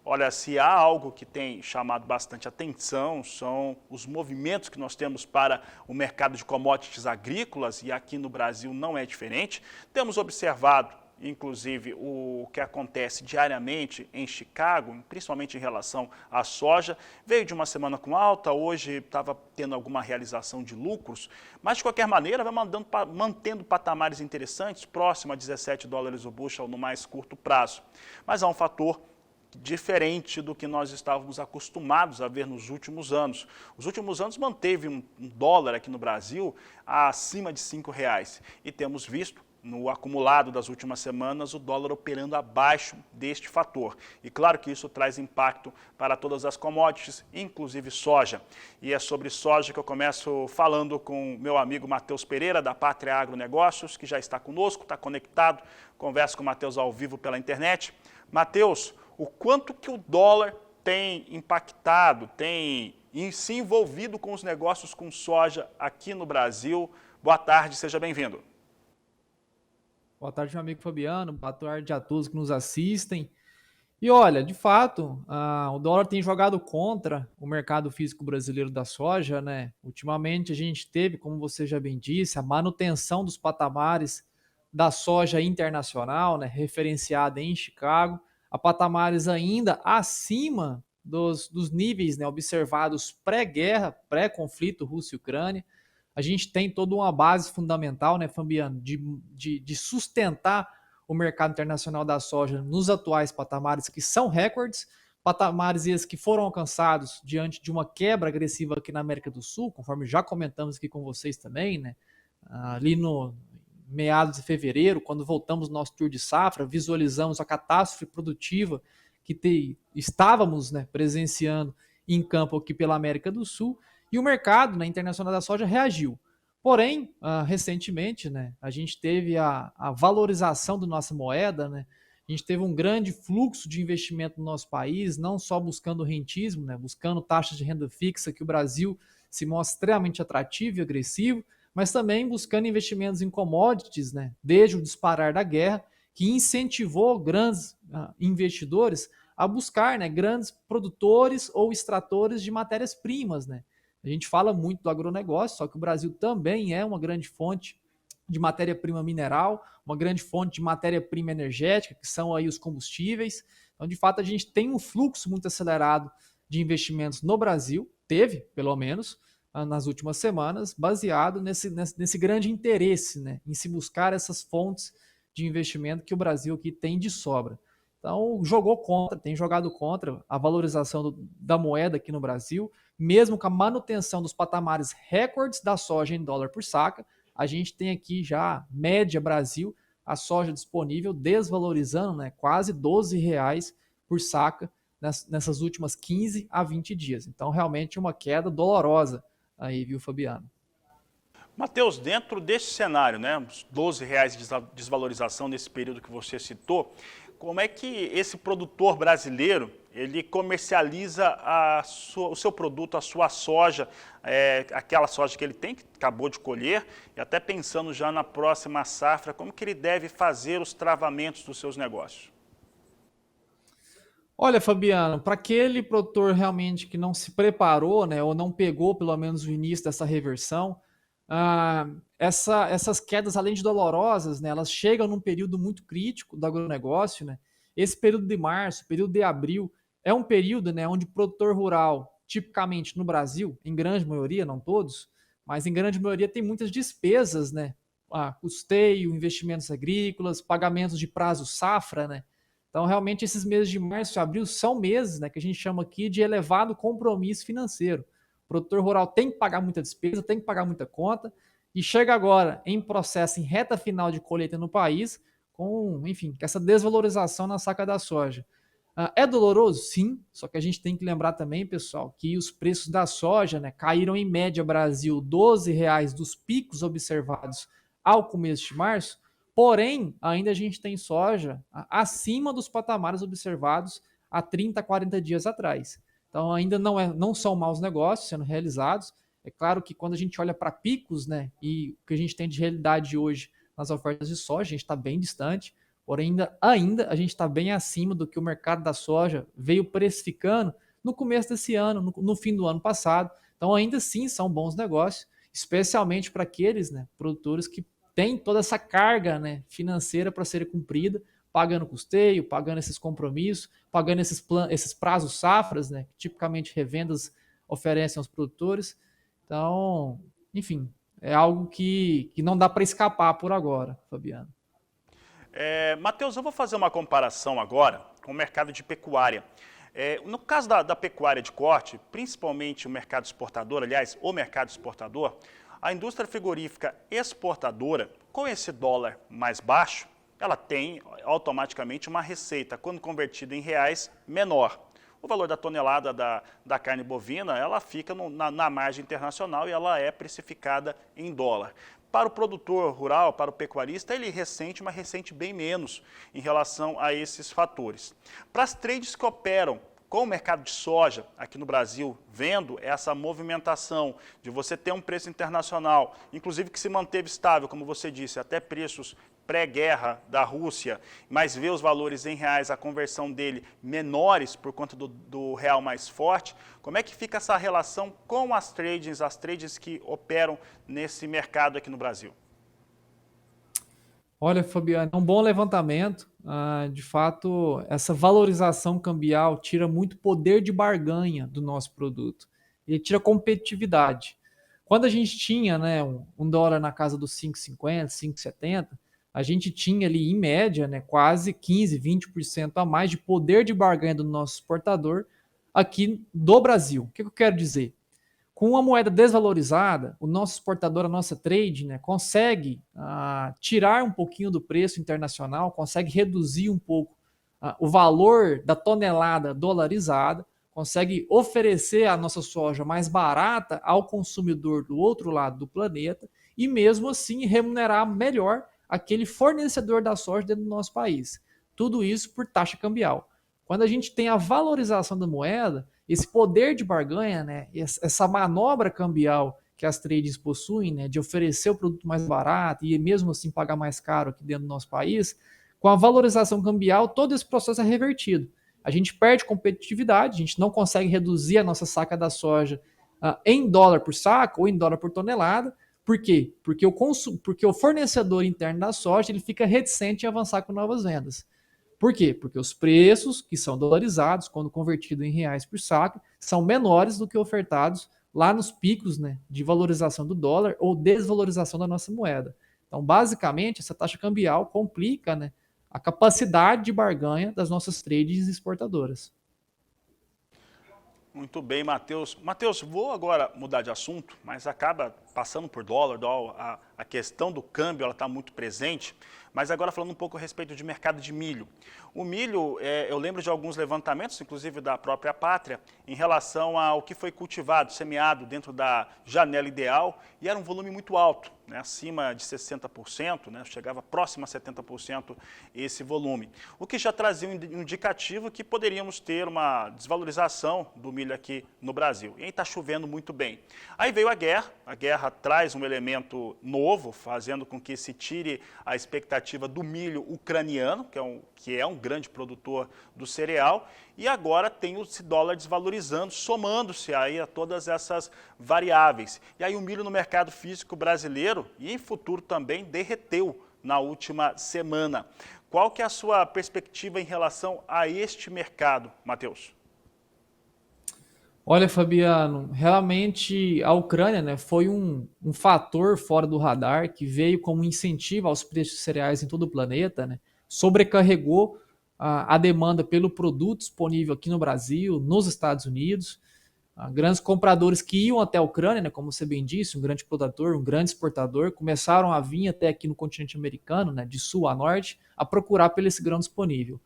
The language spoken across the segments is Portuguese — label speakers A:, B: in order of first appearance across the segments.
A: Olha, se há algo que tem chamado bastante atenção, são os movimentos que nós temos para o mercado de commodities agrícolas, e aqui no Brasil não é diferente. Temos observado, inclusive, o que acontece diariamente em Chicago, principalmente em relação à soja. Veio de uma semana com alta, hoje estava tendo alguma realização de lucros, mas de qualquer maneira vai mantendo patamares interessantes, próximo a 17 dólares o bushel no mais curto prazo. Mas há um fator diferente do que nós estávamos acostumados a ver nos últimos anos. Os últimos anos manteve um dólar aqui no Brasil acima de R$ 5 e temos visto no acumulado das últimas semanas o dólar operando abaixo deste fator. E claro que isso traz impacto para todas as commodities, inclusive soja. E é sobre soja que eu começo falando com meu amigo Matheus Pereira, da Pátria Agronegócios, que já está conosco, está conectado. Converso com o Matheus ao vivo pela internet. Matheus, o quanto que o dólar tem impactado, tem se envolvido com os negócios com soja aqui no Brasil. Boa tarde, seja bem-vindo.
B: Boa tarde, meu amigo Fabiano. Boa tarde a todos que nos assistem. E olha, de fato, o dólar tem jogado contra o mercado físico brasileiro da soja, né? Ultimamente a gente teve, como você já bem disse, a manutenção dos patamares da soja internacional, né? Referenciada em Chicago, a patamares ainda acima dos níveis, né, observados pré-guerra, pré-conflito Rússia e Ucrânia. A gente tem toda uma base fundamental, né, Fabiano, de sustentar o mercado internacional da soja nos atuais patamares, que são recordes, patamares esses que foram alcançados diante de uma quebra agressiva aqui na América do Sul, conforme já comentamos aqui com vocês também, né? Ali no meados de fevereiro, quando voltamos no nosso tour de safra, visualizamos a catástrofe produtiva que estávamos, né, presenciando em campo aqui pela América do Sul, e o mercado, né, internacional da soja reagiu. Porém, recentemente, né, a gente teve a valorização da nossa moeda, né, a gente teve um grande fluxo de investimento no nosso país, não só buscando rentismo, né, buscando taxas de renda fixa, que o Brasil se mostra extremamente atrativo e agressivo, mas também buscando investimentos em commodities, né, desde o disparar da guerra, que incentivou grandes investidores a buscar, né, grandes produtores ou extratores de matérias-primas, né. A gente fala muito do agronegócio, só que o Brasil também é uma grande fonte de matéria-prima mineral, uma grande fonte de matéria-prima energética, que são aí os combustíveis. Então, de fato, a gente tem um fluxo muito acelerado de investimentos no Brasil, teve, pelo menos, nas últimas semanas, baseado nesse grande interesse, né, em se buscar essas fontes de investimento que o Brasil aqui tem de sobra. Então, tem jogado contra a valorização da moeda aqui no Brasil, mesmo com a manutenção dos patamares recordes da soja em dólar por saca. A gente tem aqui já, média Brasil, a soja disponível desvalorizando, né, quase R$ 12 por saca nessas últimas 15 a 20 dias. Então, realmente uma queda dolorosa aí, viu, Fabiano?
A: Matheus, dentro desse cenário, né, os R$ 12 de desvalorização nesse período que você citou, como é que esse produtor brasileiro ele comercializa o seu produto, a sua soja, aquela soja que ele tem, que acabou de colher, e até pensando já na próxima safra, como que ele deve fazer os travamentos dos seus negócios?
B: Olha, Fabiano, para aquele produtor realmente que não se preparou, né, ou não pegou pelo menos o início dessa reversão, essas quedas, além de dolorosas, né, elas chegam num período muito crítico do agronegócio, né? Esse período de março, período de abril, é um período, né, onde o produtor rural, tipicamente no Brasil, em grande maioria, não todos, mas em grande maioria tem muitas despesas, né? Custeio, investimentos agrícolas, pagamentos de prazo safra, né? Então, realmente, esses meses de março e abril são meses, né, que a gente chama aqui de elevado compromisso financeiro. O produtor rural tem que pagar muita despesa, tem que pagar muita conta, e chega agora em processo, em reta final de colheita no país, com, enfim, com essa desvalorização na saca da soja. É doloroso? Sim, só que a gente tem que lembrar também, pessoal, que os preços da soja, né, caíram em média Brasil R$ 12 dos picos observados ao começo de março. Porém, ainda a gente tem soja acima dos patamares observados há 30, 40 dias atrás. Então, ainda não são maus negócios sendo realizados. É claro que quando a gente olha para picos, né, e o que a gente tem de realidade hoje nas ofertas de soja, a gente está bem distante, porém ainda a gente está bem acima do que o mercado da soja veio precificando no começo desse ano, no fim do ano passado. Então ainda assim são bons negócios, especialmente para aqueles, né, produtores que têm toda essa carga, né, financeira para ser cumprida, pagando custeio, pagando esses compromissos, pagando esses prazos safras, né, que tipicamente revendas oferecem aos produtores. Então, enfim, é algo que não dá para escapar por agora, Fabiano.
A: Matheus, eu vou fazer uma comparação agora com o mercado de pecuária. No caso da pecuária de corte, principalmente o mercado exportador, aliás, o mercado exportador, a indústria frigorífica exportadora, com esse dólar mais baixo, ela tem automaticamente uma receita, quando convertida em reais, menor. O valor da tonelada da carne bovina, ela fica na margem internacional e ela é precificada em dólar. Para o produtor rural, para o pecuarista, ele ressente, mas ressente bem menos em relação a esses fatores. Para as trades que operam com o mercado de soja aqui no Brasil, vendo essa movimentação de você ter um preço internacional, inclusive que se manteve estável, como você disse, até preços pré-guerra da Rússia, mas vê os valores em reais, a conversão dele menores por conta do real mais forte, como é que fica essa relação com as trades que operam nesse mercado aqui no Brasil?
B: Olha, Fabiano, é um bom levantamento. De fato, essa valorização cambial tira muito poder de barganha do nosso produto e tira competitividade. Quando a gente tinha, né, um dólar na casa dos 5,50, 5,70, a gente tinha ali, em média, né, quase 15, 20% a mais de poder de barganha do nosso exportador aqui do Brasil. O que eu quero dizer? Com a moeda desvalorizada, o nosso exportador, a nossa trade, né, consegue tirar um pouquinho do preço internacional, consegue reduzir um pouco o valor da tonelada dolarizada, consegue oferecer a nossa soja mais barata ao consumidor do outro lado do planeta e mesmo assim remunerar melhor aquele fornecedor da soja dentro do nosso país. Tudo isso por taxa cambial. Quando a gente tem a valorização da moeda, esse poder de barganha, né, essa manobra cambial que as trades possuem, né, de oferecer o produto mais barato e mesmo assim pagar mais caro aqui dentro do nosso país, com a valorização cambial, todo esse processo é revertido. A gente perde competitividade, a gente não consegue reduzir a nossa saca da soja em dólar por saco ou em dólar por tonelada. Por quê? Porque o fornecedor interno da soja ele fica reticente em avançar com novas vendas. Por quê? Porque os preços que são dolarizados, quando convertido em reais por saco, são menores do que ofertados lá nos picos, né, de valorização do dólar ou desvalorização da nossa moeda. Então, basicamente, essa taxa cambial complica, né, a capacidade de barganha das nossas trades exportadoras.
A: Muito bem, Matheus. Matheus, vou agora mudar de assunto, mas acaba passando por dólar, a questão do câmbio está muito presente, mas agora falando um pouco a respeito de mercado de milho. O milho, eu lembro de alguns levantamentos, inclusive da própria Pátria, em relação ao que foi cultivado, semeado dentro da janela ideal, e era um volume muito alto, né, acima de 60%, né, chegava próximo a 70% esse volume. O que já trazia um indicativo que poderíamos ter uma desvalorização do milho aqui no Brasil. E aí está chovendo muito bem. Aí veio a guerra traz um elemento novo, fazendo com que se tire a expectativa do milho ucraniano, que é um grande produtor do cereal, e agora tem o dólar desvalorizando, somando-se aí a todas essas variáveis. E aí o milho no mercado físico brasileiro e em futuro também derreteu na última semana. Qual que é a sua perspectiva em relação a este mercado, Matheus?
B: Olha, Fabiano, realmente a Ucrânia, né, foi um fator fora do radar que veio como incentivo aos preços de cereais em todo o planeta, né, sobrecarregou a demanda pelo produto disponível aqui no Brasil, nos Estados Unidos. Grandes compradores que iam até a Ucrânia, né, como você bem disse, um grande produtor, um grande exportador, começaram a vir até aqui no continente americano, né, de sul a norte, a procurar pelo esse grão disponível.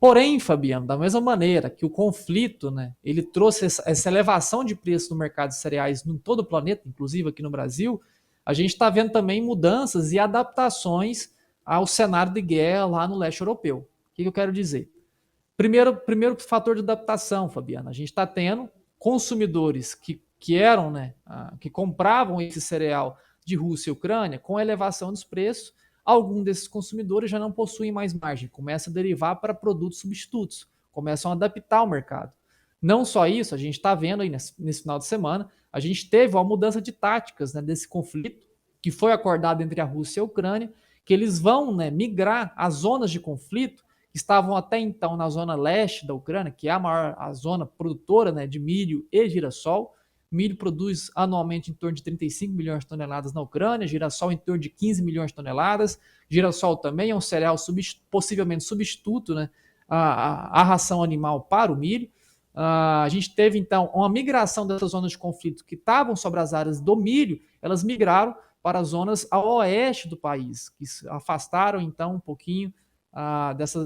B: Porém, Fabiano, da mesma maneira que o conflito, né, ele trouxe essa elevação de preços no mercado de cereais em todo o planeta, inclusive aqui no Brasil, a gente está vendo também mudanças e adaptações ao cenário de guerra lá no leste europeu. O que eu quero dizer? Primeiro fator de adaptação, Fabiano, a gente está tendo consumidores que que eram, né, que compravam esse cereal de Rússia e Ucrânia, com a elevação dos preços, alguns desses consumidores já não possuem mais margem, começam a derivar para produtos substitutos, começam a adaptar o mercado. Não só isso, a gente está vendo aí nesse final de semana, a gente teve uma mudança de táticas, né, desse conflito que foi acordado entre a Rússia e a Ucrânia, que eles vão, né, migrar as zonas de conflito que estavam até então na zona leste da Ucrânia, que é a zona produtora, né, de milho e girassol. Milho produz anualmente em torno de 35 milhões de toneladas na Ucrânia, girassol em torno de 15 milhões de toneladas. Girassol também é um cereal possivelmente substituto, né, à ração animal para o milho. A gente teve, então, uma migração dessas zonas de conflito que estavam sobre as áreas do milho, elas migraram para as zonas ao oeste do país, que se afastaram, então, um pouquinho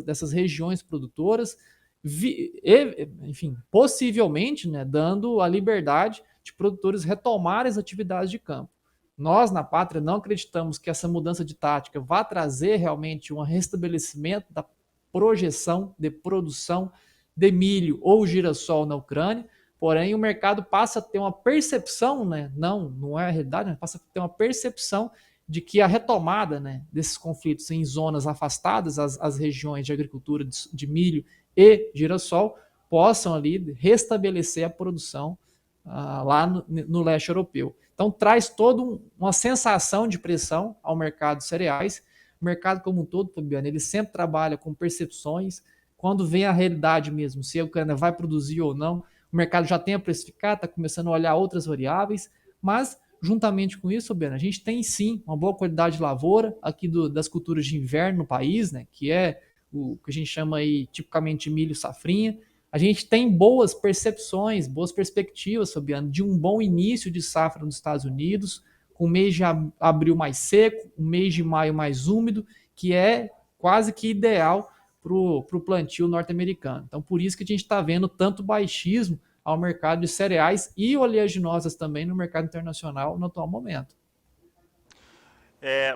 B: dessas regiões produtoras, enfim, possivelmente, né, dando a liberdade de produtores retomarem as atividades de campo. Nós, na Pátria, não acreditamos que essa mudança de tática vá trazer realmente um restabelecimento da projeção de produção de milho ou girassol na Ucrânia, porém o mercado passa a ter uma percepção, né, não é a realidade, mas passa a ter uma percepção de que a retomada, né, desses conflitos em zonas afastadas, as regiões de agricultura de milho e girassol, possam ali restabelecer a produção lá no leste europeu. Então traz toda uma sensação de pressão ao mercado de cereais. O mercado como um todo, Fabiano, ele sempre trabalha com percepções. Quando vem a realidade mesmo, se a Ucrânia vai produzir ou não, o mercado já tem a precificar, está começando a olhar outras variáveis, mas juntamente com isso, Fabiano, a gente tem sim uma boa qualidade de lavoura aqui das culturas de inverno no país, né, que é o que a gente chama aí tipicamente de milho safrinha. A gente tem boas percepções, boas perspectivas, Fabiano, de um bom início de safra nos Estados Unidos, com o mês de abril mais seco, o mês de maio mais úmido, que é quase que ideal para o plantio norte-americano. Então, por isso que a gente está vendo tanto baixismo ao mercado de cereais e oleaginosas também no mercado internacional no atual momento.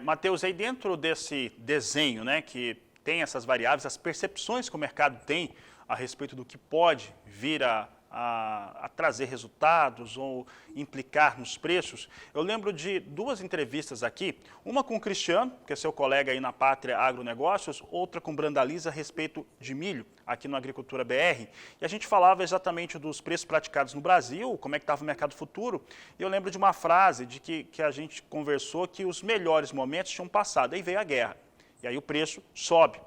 A: Matheus, aí dentro desse desenho, né, que tem essas variáveis, as percepções que o mercado tem a respeito do que pode vir a trazer resultados ou implicar nos preços, eu lembro de duas entrevistas aqui, uma com o Cristiano, que é seu colega aí na Pátria Agronegócios, outra com Brandaliza a respeito de milho, aqui no Agricultura BR, e a gente falava exatamente dos preços praticados no Brasil, como é que estava o mercado futuro, e eu lembro de uma frase de que a gente conversou que os melhores momentos tinham passado, aí veio a guerra, e aí o preço sobe.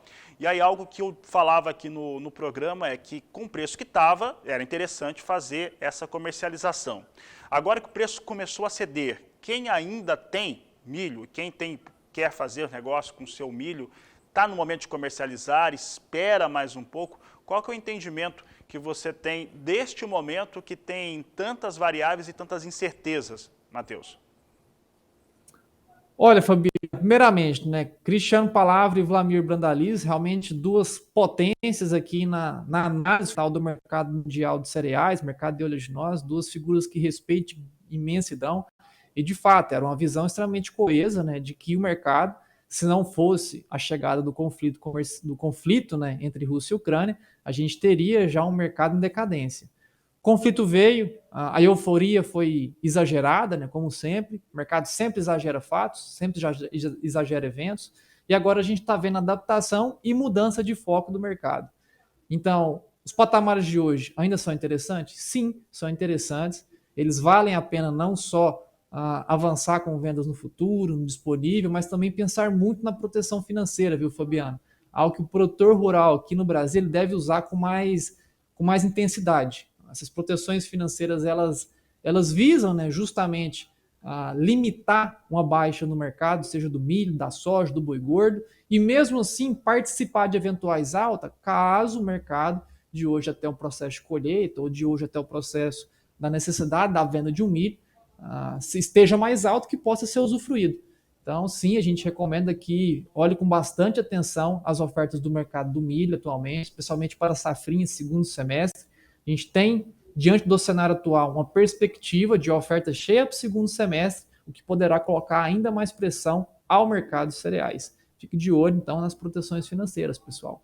A: E aí algo que eu falava aqui no programa é que com o preço que estava, era interessante fazer essa comercialização. Agora que o preço começou a ceder, quem ainda tem milho, quer fazer negócio com o seu milho, está no momento de comercializar, espera mais um pouco, qual que é o entendimento que você tem deste momento que tem tantas variáveis e tantas incertezas, Matheus?
B: Olha, Fabi, primeiramente, né, Cristiano Palavra e Vlamir Brandaliz, realmente duas potências aqui na análise do mercado mundial de cereais, mercado de oleaginosas, duas figuras que respeitam imensidão, e de fato era uma visão extremamente coesa, né, de que o mercado, se não fosse a chegada do conflito, né, entre Rússia e Ucrânia, a gente teria já um mercado em decadência. O conflito veio, a euforia foi exagerada, né, como sempre. O mercado sempre exagera fatos, sempre exagera eventos. E agora a gente está vendo adaptação e mudança de foco do mercado. Então, os patamares de hoje ainda são interessantes? Sim, são interessantes. Eles valem a pena não só avançar com vendas no futuro, no disponível, mas também pensar muito na proteção financeira, viu, Fabiano? Algo que o produtor rural aqui no Brasil ele deve usar com mais intensidade. Essas proteções financeiras, elas visam, né, justamente limitar uma baixa no mercado, seja do milho, da soja, do boi gordo, e mesmo assim participar de eventuais altas, caso o mercado de hoje até o processo de colheita, ou de hoje até o processo da necessidade da venda de um milho, esteja mais alto que possa ser usufruído. Então, sim, a gente recomenda que olhe com bastante atenção as ofertas do mercado do milho atualmente, especialmente para a safrinha segundo semestre. A gente tem, diante do cenário atual, uma perspectiva de oferta cheia para o segundo semestre, o que poderá colocar ainda mais pressão ao mercado de cereais. Fique de olho, então, nas proteções financeiras, pessoal.